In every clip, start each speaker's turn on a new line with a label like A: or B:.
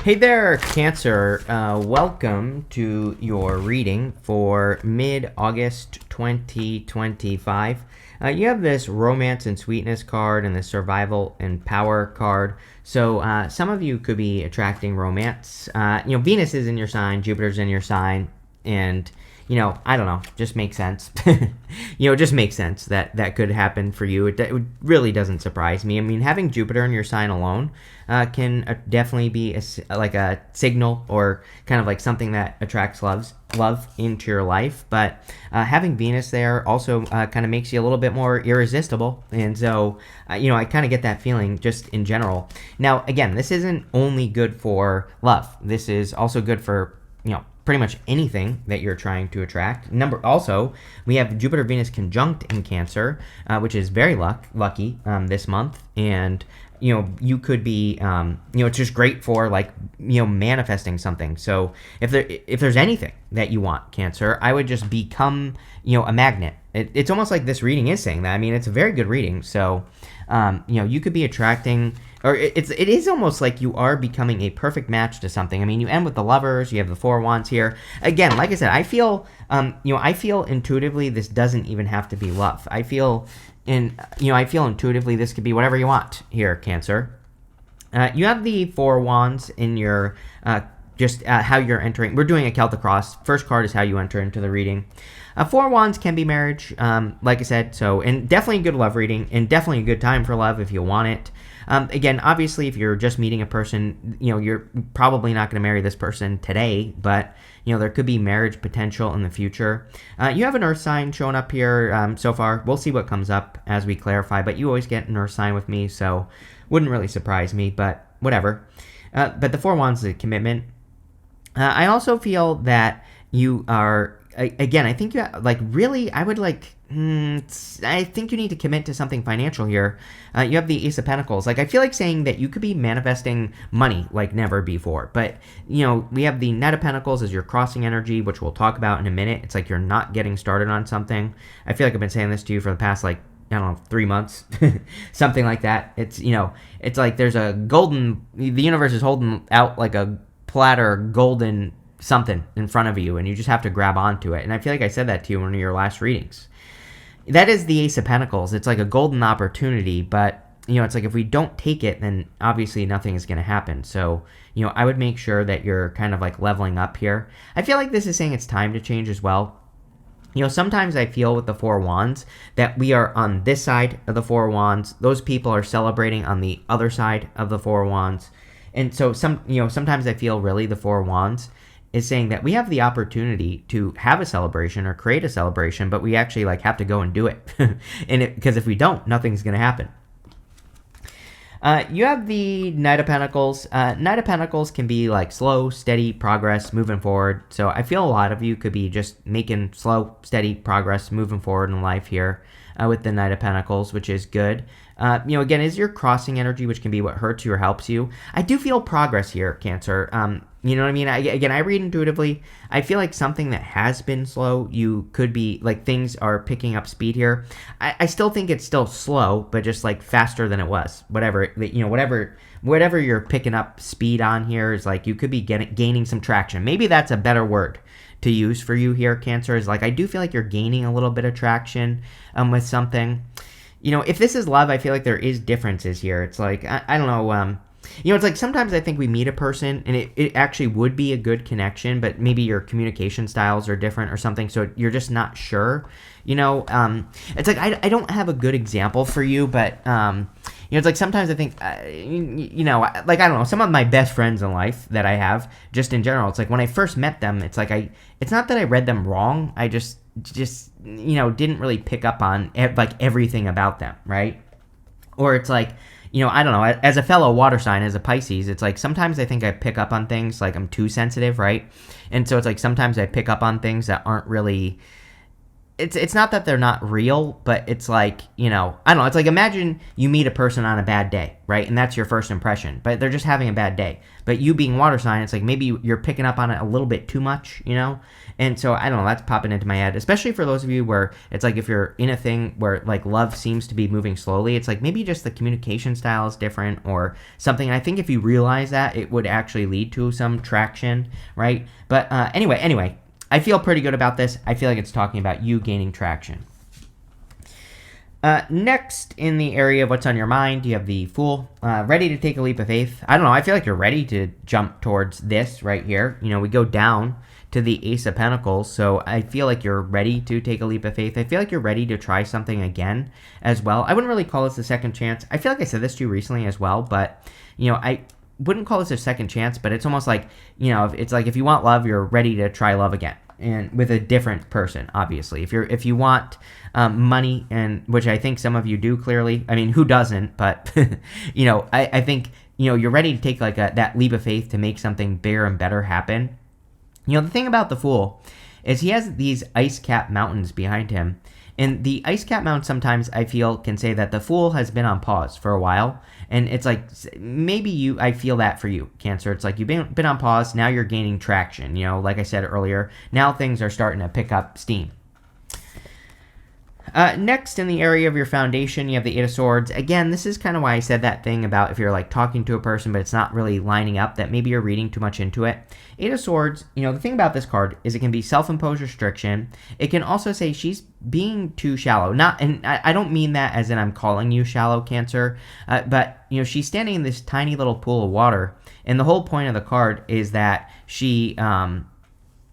A: Hey there, Cancer. Welcome to your reading for mid-August 2025. You have this Romance and Sweetness card and the Survival and Power card. So some of you could be attracting romance. Venus is in your sign, Jupiter's in your sign, and I don't know, just makes sense. It just makes sense that could happen for you. It really doesn't surprise me. I mean, having Jupiter in your sign alone can definitely be like a signal or kind of like something that attracts love into your life. But having Venus there also kind of makes you a little bit more irresistible. And so, I kind of get that feeling just in general. Now, again, this isn't only good for love. This is also good for, pretty much anything that you're trying to attract. Also, we have Jupiter Venus conjunct in Cancer, which is very lucky this month, and you could be it's just great for manifesting something. So if there's anything that you want, Cancer, I would just become a magnet. It's almost like this reading is saying that. I mean, it's a very good reading. So you could be attracting, or it is almost like you are becoming a perfect match to something. I mean, you end with the Lovers, you have the Four of Wands here. Again, like I said, I feel intuitively this doesn't even have to be love. I feel intuitively this could be whatever you want here, Cancer. You have the Four of Wands in your how you're entering. We're doing a Celtic cross. First card is how you enter into the reading. Four of Wands can be marriage, like I said. So, and definitely a good love reading, and definitely a good time for love if you want it. Again, obviously, if you're just meeting a person, you're probably not going to marry this person today, but there could be marriage potential in the future. You have an Earth sign showing up here so far. We'll see what comes up as we clarify, but you always get an Earth sign with me, so wouldn't really surprise me, but whatever. But the Four of Wands is a commitment. I also feel that you are, again, I think I think you need to commit to something financial here. You have the Ace of Pentacles. I feel like saying that you could be manifesting money like never before. But, we have the Knight of Pentacles as your crossing energy, which we'll talk about in a minute. It's like you're not getting started on something. I feel like I've been saying this to you for the past, 3 months, something like that. It's like there's the universe is holding out like a platter golden something in front of you, and you just have to grab onto it. And I feel like I said that to you in one of your last readings. That is the Ace of Pentacles. It's like a golden opportunity, but it's like if we don't take it, then obviously nothing is going to happen. So I would make sure that you're kind of like leveling up here. I feel like this is saying it's time to change as well. Sometimes I feel with the Four of Wands that we are on this side of the Four of Wands. Those people are celebrating on the other side of the Four of Wands. And so sometimes I feel really the Four of Wands is saying that we have the opportunity to have a celebration or create a celebration, but we actually have to go and do it. Because if we don't, nothing's going to happen. You have the Knight of Pentacles. Knight of Pentacles can be slow, steady progress moving forward. So I feel a lot of you could be just making slow, steady progress moving forward in life here with the Knight of Pentacles, which is good. Again, is your crossing energy, which can be what hurts you or helps you. I do feel progress here, Cancer. You know what I mean? I read intuitively. I feel like something that has been slow, you could be, things are picking up speed here. I still think it's still slow, but just, faster than it was. Whatever you're picking up speed on here is, you could be gaining some traction. Maybe that's a better word to use for you here, Cancer, is, I do feel like you're gaining a little bit of traction with something. If this is love, I feel like there is differences here. It's I don't know, it's sometimes I think we meet a person and it actually would be a good connection, but maybe your communication styles are different or something, so you're just not sure. It's I don't have a good example for you, but it's sometimes I think, I don't know, some of my best friends in life that I have, just in general, it's when I first met them, it's it's not that I read them wrong, I just didn't really pick up on everything about them, right? Or it's I don't know, as a fellow water sign, as a Pisces, it's sometimes I think I pick up on things I'm too sensitive, right? And so it's sometimes I pick up on things that aren't really, it's not that they're not real, but it's like, I don't know. It's like, imagine you meet a person on a bad day, right? And that's your first impression, but they're just having a bad day. But you being water sign, it's like maybe you're picking up on it a little bit too much, And so I don't know, that's popping into my head, especially for those of you where it's like if you're in a thing where like love seems to be moving slowly, it's like maybe just the communication style is different or something. I think if you realize that, it would actually lead to some traction, right? But anyway, I feel pretty good about this. I feel like it's talking about you gaining traction. Next, in the area of what's on your mind, you have the Fool, ready to take a leap of faith. I don't know. I feel like you're ready to jump towards this right here. We go down to the Ace of Pentacles, so I feel like you're ready to take a leap of faith. I feel like you're ready to try something again as well. I wouldn't really call this a second chance. I feel like I said this to you recently as well, but, I wouldn't call this a second chance, but it's almost like, it's like if you want love, you're ready to try love again, and with a different person, obviously. If you want money, and which I think some of you do clearly. I mean, who doesn't? But I think you're ready to take like that leap of faith to make something bigger and better happen. The thing about the Fool is he has these ice-capped mountains behind him. And the ice cap mount sometimes I feel can say that the Fool has been on pause for a while. And it's like, maybe I feel that for you, Cancer. It's like you've been on pause, now you're gaining traction. Like I said earlier, now things are starting to pick up steam. Next, in the area of your foundation, you have the Eight of Swords. Again, this is kind of why I said that thing about if you're like talking to a person, but it's not really lining up, that maybe you're reading too much into it. Eight of Swords, the thing about this card is it can be self-imposed restriction. It can also say she's being too shallow. And I don't mean that as in I'm calling you shallow, Cancer, but, she's standing in this tiny little pool of water, and the whole point of the card is that she...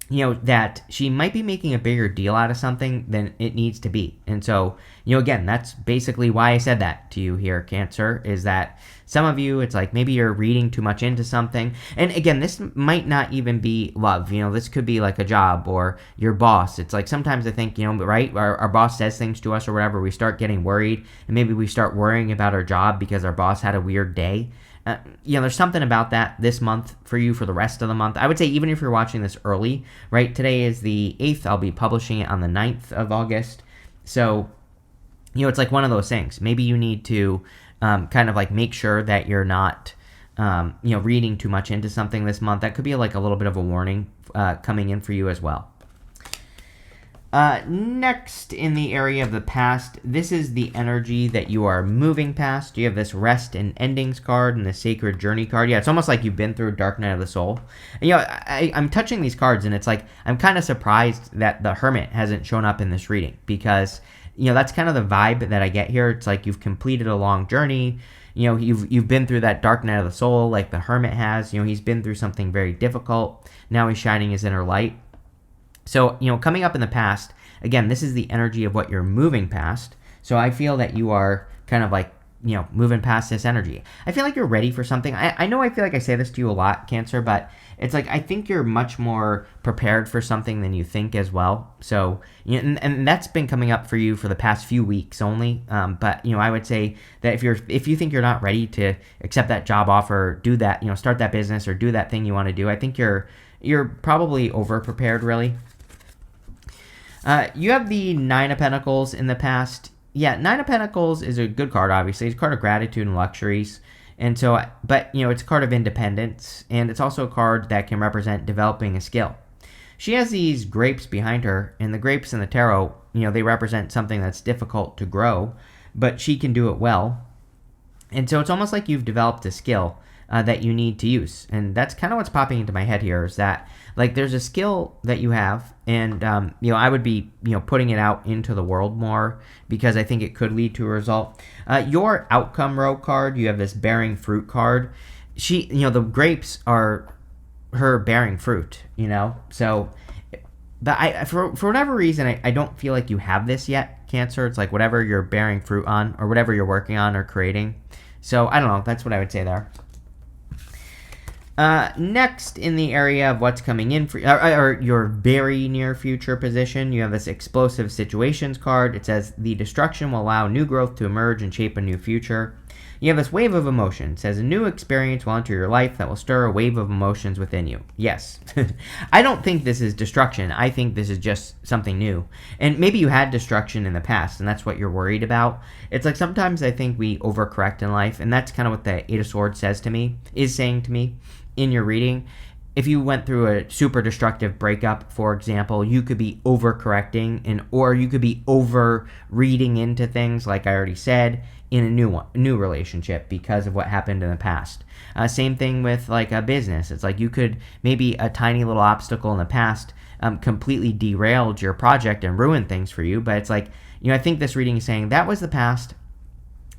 A: that she might be making a bigger deal out of something than it needs to be. And so, again, that's basically why I said that to you here, Cancer, is that some of you, it's like maybe you're reading too much into something. And again, this might not even be love. This could be like a job or your boss. It's like sometimes I think, right, our boss says things to us or whatever, we start getting worried, and maybe we start worrying about our job because our boss had a weird day. There's something about that this month for you for the rest of the month. I would say even if you're watching this early, right? Today is the 8th. I'll be publishing it on the 9th of August. So, it's like one of those things. Maybe you need to kind of like make sure that you're not, reading too much into something this month. That could be like a little bit of a warning coming in for you as well. Next, in the area of the past, this is the energy that you are moving past. You have this Rest and Endings card and the Sacred Journey card. Yeah, it's almost like you've been through Dark Night of the Soul. And, I'm touching these cards, and it's like I'm kind of surprised that the Hermit hasn't shown up in this reading because, that's kind of the vibe that I get here. It's like you've completed a long journey. You've been through that Dark Night of the Soul like the Hermit has. He's been through something very difficult. Now he's shining his inner light. So, coming up in the past, again, this is the energy of what you're moving past. So I feel that you are kind of like, moving past this energy. I feel like you're ready for something. I know I feel like I say this to you a lot, Cancer, but it's like I think you're much more prepared for something than you think as well. So, and that's been coming up for you for the past few weeks only. But, I would say that if you think you're not ready to accept that job offer, do that, start that business or do that thing you want to do, I think you're probably over-prepared, really. You have the Nine of Pentacles in the past. Yeah, Nine of Pentacles is a good card, obviously. It's a card of gratitude and luxuries. And so, but, it's a card of independence. And it's also a card that can represent developing a skill. She has these grapes behind her. And the grapes in the tarot, they represent something that's difficult to grow. But she can do it well. And so it's almost like you've developed a skill that you need to use. And that's kind of what's popping into my head here is that, like, there's a skill that you have, and, I would be, putting it out into the world more because I think it could lead to a result. Your Outcome Row card, you have this Bearing Fruit card. She, the grapes are her bearing fruit, So, but for whatever reason, I don't feel like you have this yet, Cancer. It's like whatever you're bearing fruit on or whatever you're working on or creating. So, I don't know. That's what I would say there. Next, in the area of what's coming in for or your very near future position, you have this Explosive Situations card. It says the destruction will allow new growth to emerge and shape a new future. You have this wave of emotion. It says a new experience will enter your life that will stir a wave of emotions within you. Yes. I don't think this is destruction. I think this is just something new. And maybe you had destruction in the past, and that's what you're worried about. It's like sometimes I think we overcorrect in life, and that's kind of what the Eight of Swords is saying to me in your reading. If you went through a super destructive breakup, for example, you could be overcorrecting, or you could be over reading into things, like I already said, in a new relationship because of what happened in the past. Same thing with like a business. It's like you could maybe a tiny little obstacle in the past completely derailed your project and ruined things for you. But it's like, I think this reading is saying that was the past.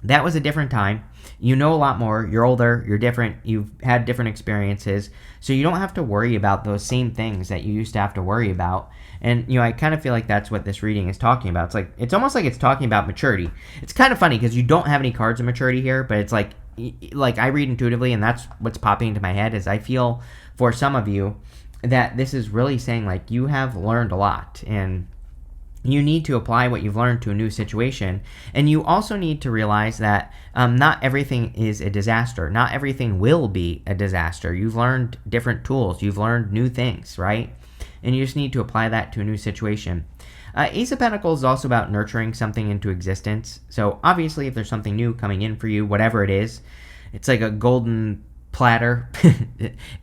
A: That was a different time. You know a lot more. You're older. You're different. You've had different experiences. So you don't have to worry about those same things that you used to have to worry about. And, I kind of feel like that's what this reading is talking about. It's almost like it's talking about maturity. It's kind of funny because you don't have any cards of maturity here, but it's like I read intuitively, and that's what's popping into my head is I feel for some of you that this is really saying like you have learned a lot, and you need to apply what you've learned to a new situation. And you also need to realize that not everything is a disaster. Not everything will be a disaster. You've learned different tools. You've learned new things, right? And you just need to apply that to a new situation. Ace of Pentacles is also about nurturing something into existence. So obviously if there's something new coming in for you, whatever it is, it's like a golden platter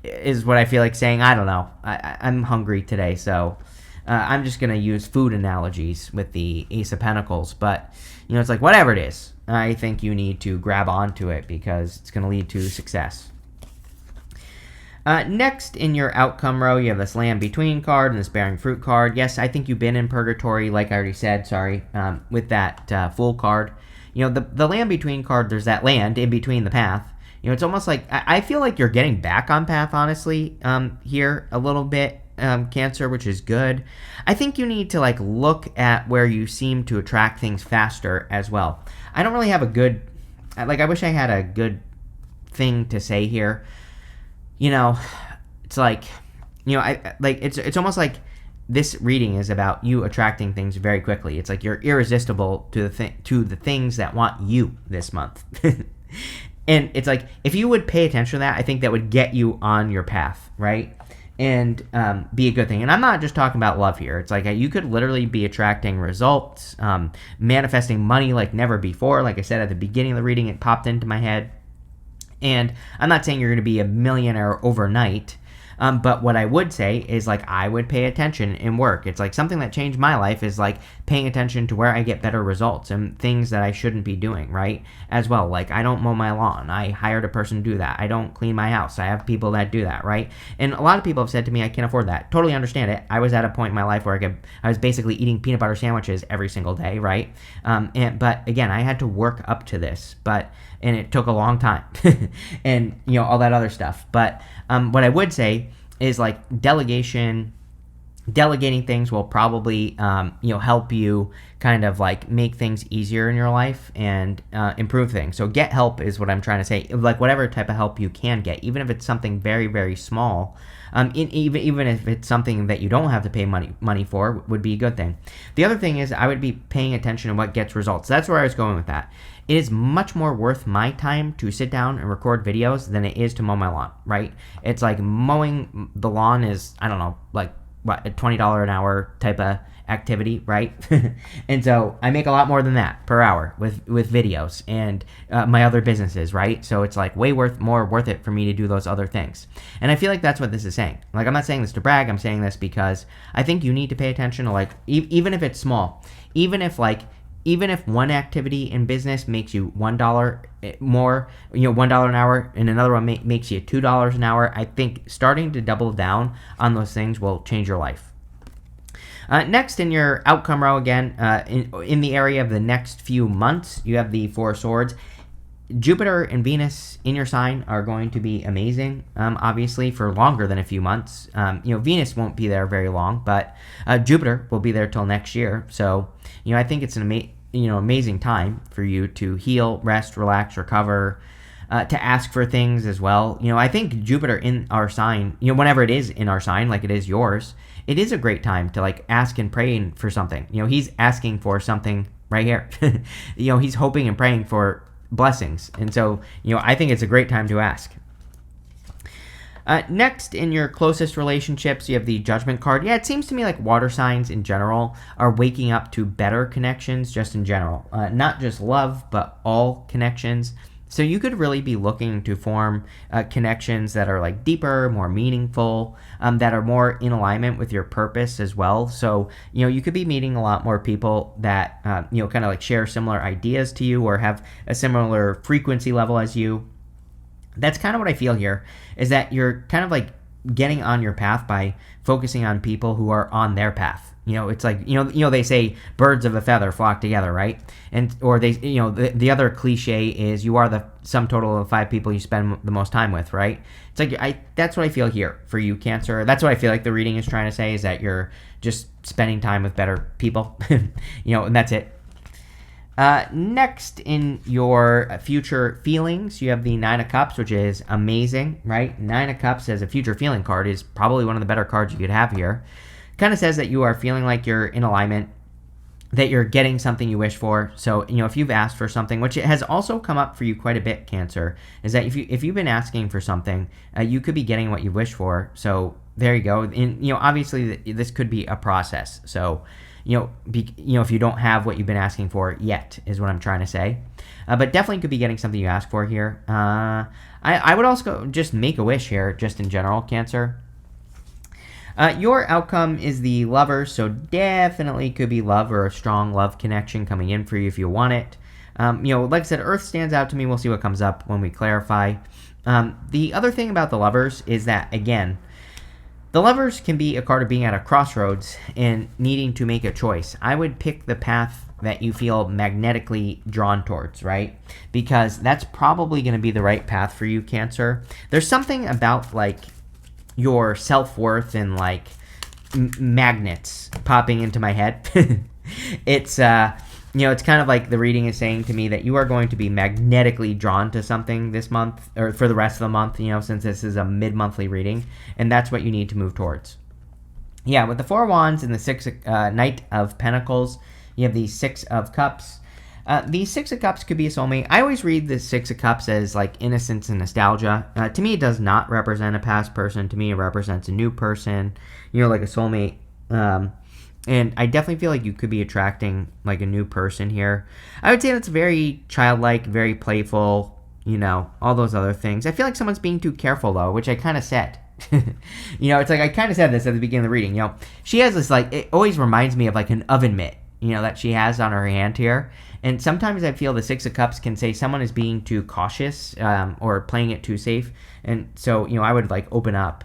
A: is what I feel like saying. I don't know. I'm hungry today, so I'm just going to use food analogies with the Ace of Pentacles. But, it's like whatever it is, I think you need to grab onto it because it's going to lead to success. Next in your outcome row, you have this Land Between card and this Bearing Fruit card. Yes, I think you've been in purgatory, like I already said, with that Fool card. The Land Between card, there's that land in between the path. It's almost like, I feel like you're getting back on path, honestly, here a little bit. Cancer, which is good. I think you need to look at where you seem to attract things faster as well. I don't really have a good, I wish I had a good thing to say here. It's like, it's almost like this reading is about you attracting things very quickly. It's like you're irresistible to the things that want you this month. And it's like, if you would pay attention to that, I think that would get you on your path, right? And be a good thing. And I'm not just talking about love here. It's like you could literally be attracting results, manifesting money like never before. Like I said at the beginning of the reading, it popped into my head. And I'm not saying you're going to be a millionaire overnight. But what I would say is I would pay attention in work. It's like something that changed my life is paying attention to where I get better results and things that I shouldn't be doing, right? As well, I don't mow my lawn. I hired a person to do that. I don't clean my house. I have people that do that, right? And a lot of people have said to me, I can't afford that. Totally understand it. I was at a point in my life where I was basically eating peanut butter sandwiches every single day, right? But again, I had to work up to this, and it took a long time and, all that other stuff. But what I would say is delegating things will probably, help you kind of make things easier in your life and improve things. So get help is what I'm trying to say. Whatever type of help you can get, even if it's something very, very small, even if it's something that you don't have to pay money for, would be a good thing. The other thing is I would be paying attention to what gets results. That's where I was going with that. It is much more worth my time to sit down and record videos than it is to mow my lawn, right? It's like mowing the lawn is, I don't know, a $20 an hour type of activity, right? And so I make a lot more than that per hour with videos and my other businesses, right? So it's way more worth it for me to do those other things. And I feel like that's what this is saying. I'm not saying this to brag. I'm saying this because I think you need to pay attention to even if it's small, even if one activity in business makes you $1 more, $1 an hour, and another one makes you $2 an hour, I think starting to double down on those things will change your life. Next in your outcome row again, in the area of the next few months, you have the Four of Swords. Jupiter and Venus in your sign are going to be amazing, obviously, for longer than a few months. Venus won't be there very long, but Jupiter will be there till next year. So, I think it's an amazing time for you to heal, rest, relax, recover, to ask for things as well. I think Jupiter in our sign, whenever it is in our sign, like it is yours, it is a great time to ask and pray for something. He's asking for something right here. He's hoping and praying for blessings. And so, I think it's a great time to ask. Next, in your closest relationships, you have the Judgment card. Yeah, it seems to me like water signs in general are waking up to better connections just in general. Not just love, but all connections. So you could really be looking to form connections that are like deeper, more meaningful, that are more in alignment with your purpose as well. So, you could be meeting a lot more people that, kind of like share similar ideas to you or have a similar frequency level as you. That's kind of what I feel here, is that you're kind of like getting on your path by focusing on people who are on their path. It's like, they say birds of a feather flock together, right? Or they, the other cliche is you are the sum total of 5 people you spend the most time with, right? It's like, that's what I feel here for you, Cancer. That's what I feel like the reading is trying to say, is that you're just spending time with better people, and that's it. Next, in your future feelings, you have the 9 of Cups, which is amazing, right? 9 of Cups as a future feeling card is probably one of the better cards you could have here. Kind of says that you are feeling like you're in alignment, that you're getting something you wish for. So, if you've asked for something, which it has also come up for you quite a bit, Cancer, is that if you've been asking for something, you could be getting what you wish for. So there you go. And, obviously this could be a process. So, if you don't have what you've been asking for yet, is what I'm trying to say. But definitely could be getting something you asked for here. I would also just make a wish here, just in general, Cancer. Your outcome is the Lovers, so definitely could be love or a strong love connection coming in for you if you want it. Like I said, Earth stands out to me. We'll see what comes up when we clarify. The other thing about the Lovers is that, again, the Lovers can be a card of being at a crossroads and needing to make a choice. I would pick the path that you feel magnetically drawn towards, right? Because that's probably going to be the right path for you, Cancer. There's something about, like, your self-worth and, like, magnets popping into my head. It's, it's kind of like the reading is saying to me that you are going to be magnetically drawn to something this month, or for the rest of the month, since this is a mid-monthly reading, and that's what you need to move towards. Yeah, with the 4 Wands and the Knight of Pentacles, you have the 6 of Cups. The 6 of Cups could be a soulmate. I always read the 6 of Cups as like innocence and nostalgia. To me, it does not represent a past person. To me, it represents a new person, like a soulmate. And I definitely feel like you could be attracting like a new person here. I would say that's very childlike, very playful, all those other things. I feel like someone's being too careful though, which I kind of said. It's like I kind of said this at the beginning of the reading. She has this, like, it always reminds me of like an oven mitt, that she has on her hand here. And sometimes I feel the 6 of Cups can say someone is being too cautious or playing it too safe. And so, I would like open up.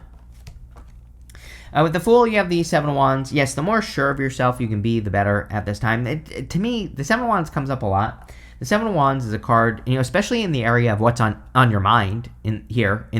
A: With the Fool, you have the 7 of Wands. Yes, the more sure of yourself you can be, the better at this time. To me, the 7 of Wands comes up a lot. The 7 of Wands is a card, especially in the area of what's on your mind in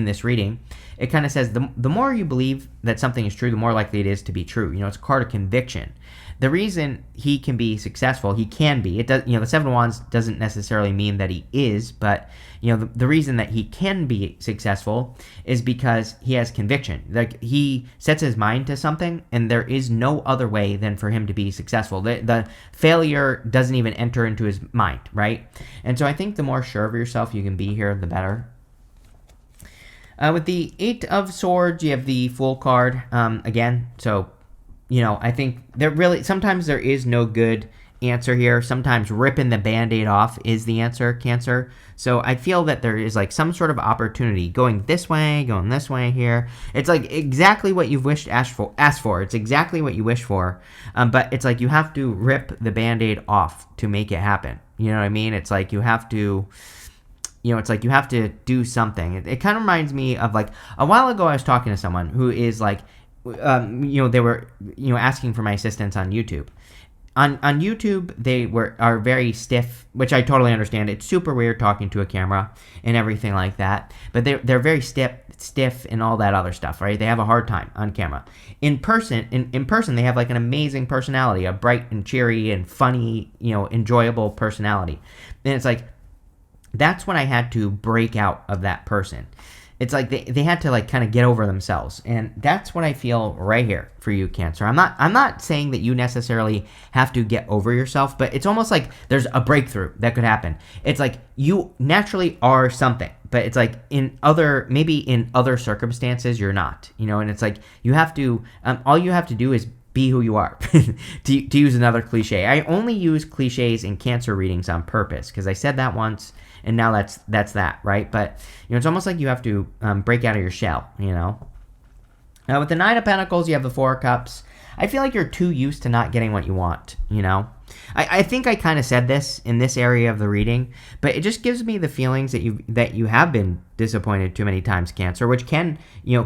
A: this reading. It kind of says the more you believe that something is true, the more likely it is to be true. It's a card of conviction. The reason he can be successful, he can be. It does, the 7 of Wands doesn't necessarily mean that he is, but the reason that he can be successful is because he has conviction. Like, he sets his mind to something, and there is no other way than for him to be successful. The failure doesn't even enter into his mind, right? And so I think the more sure of yourself you can be here, the better. With the 8 of Swords, you have the Fool card again. So, I think sometimes there is no good answer here. Sometimes ripping the Band-Aid off is the answer, Cancer. So I feel that there is like some sort of opportunity going this way here. It's like exactly what you've asked for. It's exactly what you wish for. But it's like you have to rip the Band-Aid off to make it happen. You know what I mean? It's like you have to... it's like you have to do something. It kind of reminds me of like a while ago I was talking to someone who is like, they were, asking for my assistance on YouTube. On YouTube, they are very stiff, which I totally understand. It's super weird talking to a camera and everything like that. But they're very stiff and all that other stuff, right? They have a hard time on camera. In person, they have like an amazing personality, a bright and cheery and funny, enjoyable personality. And it's like, that's when I had to break out of that person. it's like they had to like kind of get over themselves, and that's what I feel right here for you, Cancer. I'm not saying that you necessarily have to get over yourself, but it's almost like there's a breakthrough that could happen. It's like you naturally are something, but it's like maybe in other circumstances you're not, and it's like you have to all you have to do is be who you are. to use another cliche, I only use cliches in Cancer readings on purpose because I said that once, and now that's that, right? But it's almost like you have to break out of your shell. Now with the Nine of Pentacles, you have the Four of Cups. I feel like you're too used to not getting what you want. I think I kind of said this in this area of the reading, but it just gives me the feelings that you have been disappointed too many times, Cancer, which can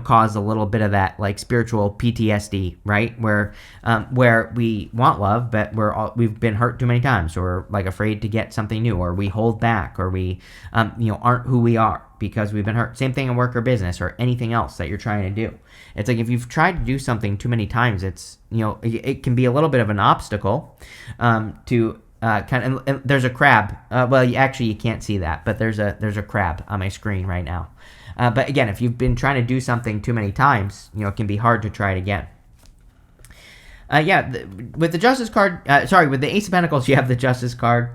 A: cause a little bit of that like spiritual PTSD, right? Where we want love, but we've been hurt too many times, or like afraid to get something new, or we hold back, or we aren't who we are because we've been hurt. Same thing in work or business or anything else that you're trying to do. It's like if you've tried to do something too many times, it's it can be a little bit of an obstacle to and there's a crab. Actually you can't see that, but there's a crab on my screen right now. But again, if you've been trying to do something too many times, it can be hard to try it again. With the Justice card, with the Ace of Pentacles, you have the Justice card.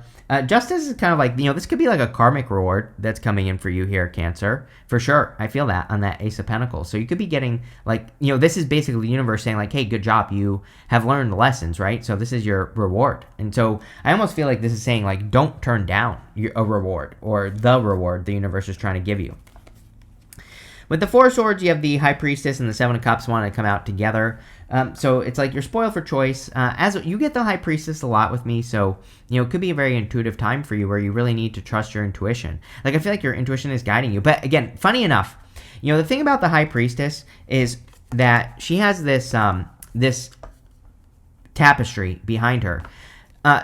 A: Justice is kind of like, this could be like a karmic reward that's coming in for you here, Cancer. For sure. I feel that on that Ace of Pentacles. So you could be getting like, this is basically the universe saying like, hey, good job. You have learned the lessons, right? So this is your reward. And so I almost feel like this is saying like, don't turn down a reward or the reward the universe is trying to give you. With the Four of Swords, you have the High Priestess and the Seven of Cups want to come out together. So it's like you're spoiled for choice. As you get the High Priestess a lot with me, so it could be a very intuitive time for you where you really need to trust your intuition. Like I feel like your intuition is guiding you. But again, funny enough, the thing about the High Priestess is that she has this this tapestry behind her.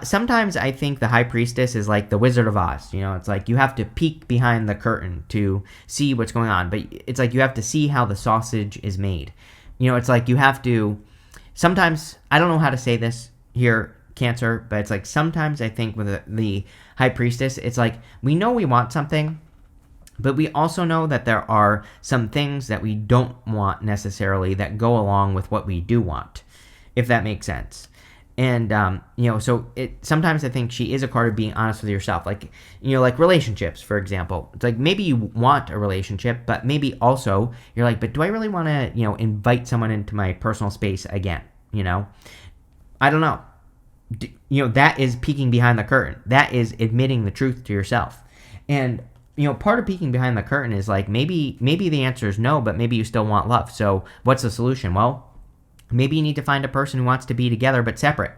A: Sometimes I think the High Priestess is like the Wizard of Oz. It's like you have to peek behind the curtain to see what's going on. But it's like you have to see how the sausage is made. It's like you have to... Sometimes, I don't know how to say this here, Cancer, but it's like sometimes I think with the High Priestess, it's like we know we want something, but we also know that there are some things that we don't want necessarily that go along with what we do want, if that makes sense. And, so sometimes I think she is a card of being honest with yourself. Like, like relationships, for example. It's like maybe you want a relationship, but maybe also you're like, but do I really want to, invite someone into my personal space again? I don't know. That is peeking behind the curtain. That is admitting the truth to yourself. And, part of peeking behind the curtain is like, maybe the answer is no, but maybe you still want love. So what's the solution? Well, maybe you need to find a person who wants to be together but separate.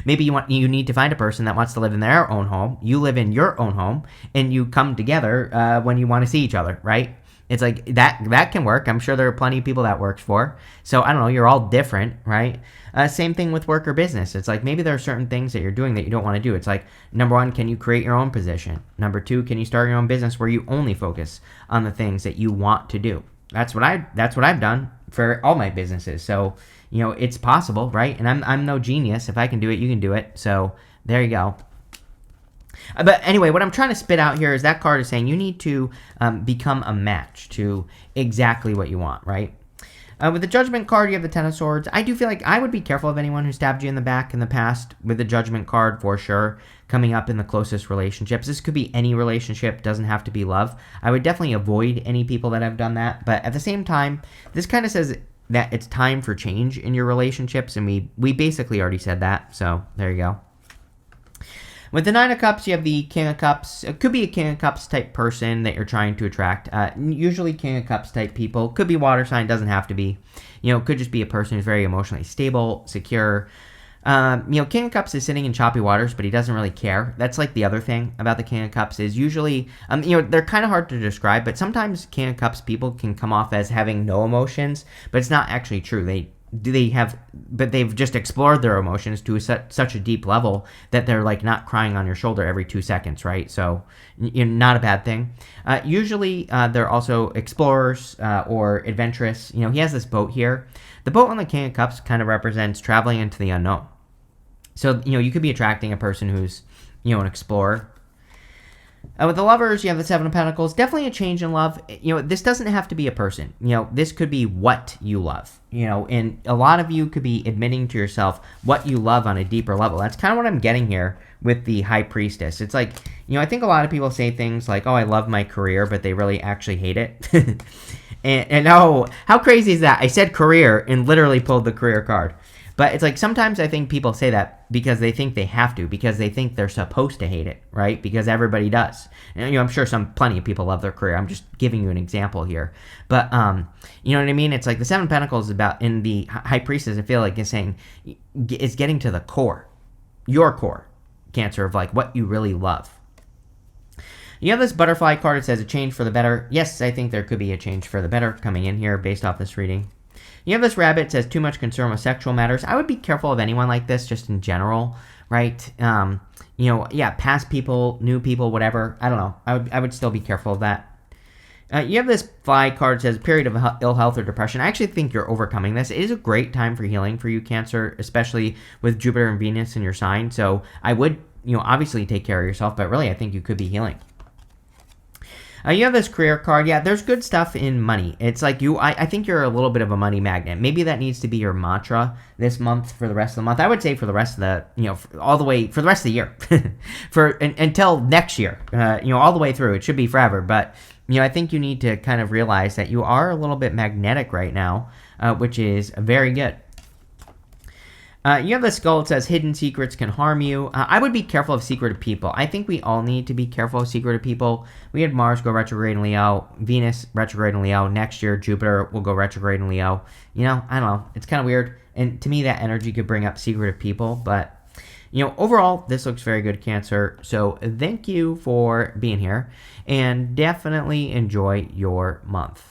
A: Maybe you need to find a person that wants to live in their own home. You live in your own home, and you come together when you want to see each other, right? It's like that can work. I'm sure there are plenty of people that works for. So I don't know. You're all different, right? Same thing with work or business. It's like maybe there are certain things that you're doing that you don't want to do. It's like, number one, can you create your own position? Number two, can you start your own business where you only focus on the things that you want to do? That's what I've done for all my businesses. So, it's possible, right? And I'm no genius. If I can do it, you can do it. So there you go. But anyway, what I'm trying to spit out here is that card is saying you need to become a match to exactly what you want, right? With the Judgment card, you have the Ten of Swords. I do feel like I would be careful of anyone who stabbed you in the back in the past with the Judgment card, for sure, coming up in the closest relationships. This could be any relationship, doesn't have to be love. I would definitely avoid any people that have done that. But at the same time, this kind of says that it's time for change in your relationships, and we basically already said that. So there you go. With the Nine of Cups, you have the King of Cups. It could be a King of Cups type person that you're trying to attract. Usually King of Cups type people. Could be water sign, doesn't have to be. Could just be a person who's very emotionally stable, secure. King of Cups is sitting in choppy waters, but he doesn't really care. That's like the other thing about the King of Cups is usually, they're kind of hard to describe, but sometimes King of Cups people can come off as having no emotions, but it's not actually true. But they've just explored their emotions to such a deep level that they're like not crying on your shoulder every 2 seconds, right? So, not a bad thing. Usually, they're also explorers or adventurous. He has this boat here. The boat on the King of Cups kind of represents traveling into the unknown. So, you could be attracting a person who's, an explorer. With the lovers, you have the Seven of Pentacles. Definitely a change in love. This doesn't have to be a person. This could be what you love. And a lot of you could be admitting to yourself what you love on a deeper level. That's kind of what I'm getting here with the High Priestess. It's like, I think a lot of people say things like, oh, I love my career, but they really actually hate it. and oh, how crazy is that? I said career and literally pulled the career card. But it's like sometimes I think people say that because they think they have to, because they think they're supposed to hate it, right? Because everybody does. And, I'm sure plenty of people love their career. I'm just giving you an example here. But, you know what I mean? It's like the Seven of Pentacles is about, in the High Priestess, I feel like it's saying, it's getting to the core, your core, Cancer, of like what you really love. You have this butterfly card. It says a change for the better. Yes, I think there could be a change for the better coming in here based off this reading. You have this rabbit. It says too much concern with sexual matters. I would be careful of anyone like this, just in general, right? Past people, new people, whatever. I don't know. I would still be careful of that. You have this fly card. It says period of ill health or depression. I actually think you're overcoming this. It is a great time for healing for you, Cancer, especially with Jupiter and Venus in your sign. So I would, obviously take care of yourself, but really I think you could be healing. You have this career card. Yeah, there's good stuff in money. It's like I think you're a little bit of a money magnet. Maybe that needs to be your mantra this month for the rest of the month. I would say for the rest of the, all the way, for the rest of the year. Until next year, all the way through. It should be forever. But, I think you need to kind of realize that you are a little bit magnetic right now, which is very good. You have the skull. It says hidden secrets can harm you. I would be careful of secretive people. I think we all need to be careful of secretive people. We had Mars go retrograde in Leo, Venus retrograde in Leo. Next year, Jupiter will go retrograde in Leo. I don't know. It's kind of weird. And to me, that energy could bring up secretive people. But, overall, this looks very good, Cancer. So thank you for being here. And definitely enjoy your month.